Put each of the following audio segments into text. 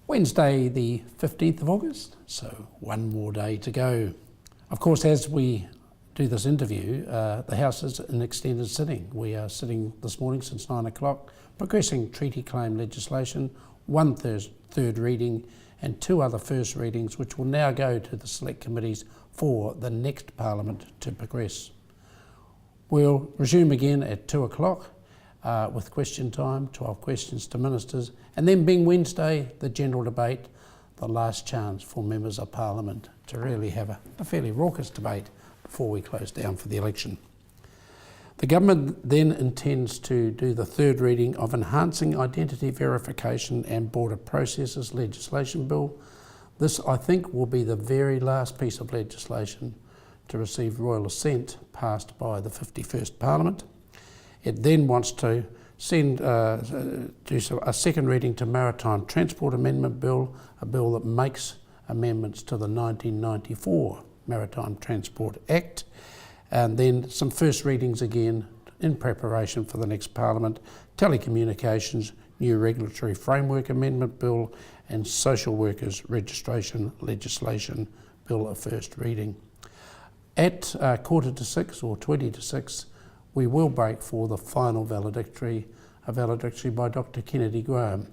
Wednesday the 15th of August, so one more day to go. Of course, as we do this interview, the House is in extended sitting. We are sitting this morning since 9 o'clock, progressing treaty claim legislation, one third reading and two other first readings, which will now go to the select committees for the next Parliament to progress. We'll resume again at 2 o'clock with question time, 12 questions to ministers, and then being Wednesday, the general debate, the last chance for members of Parliament to really have a fairly raucous debate before we close down for the election. The government then intends to do the third reading of Enhancing Identity Verification and Border Processes legislation bill. This, I think, will be the very last piece of legislation to receive royal assent passed by the 51st Parliament. It then wants to send a second reading to Maritime Transport Amendment Bill, a bill that makes amendments to the 1994 Maritime Transport Act, and then some first readings again in preparation for the next Parliament, Telecommunications New Regulatory Framework Amendment Bill and Social Workers Registration Legislation Bill, a first reading. At 5:45 or 20 to 6, we will break for the final valedictory, a valedictory by Dr. Kennedy Graham.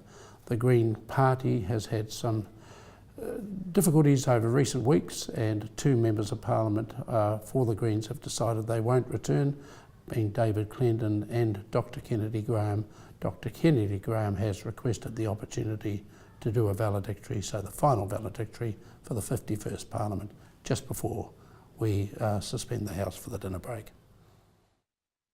The Green Party has had some difficulties over recent weeks, and two members of Parliament for the Greens have decided they won't return, being David Clendon and Dr. Kennedy Graham. Dr. Kennedy Graham has requested the opportunity to do a valedictory, so the final valedictory for the 51st Parliament, just before we suspend the House for the dinner break.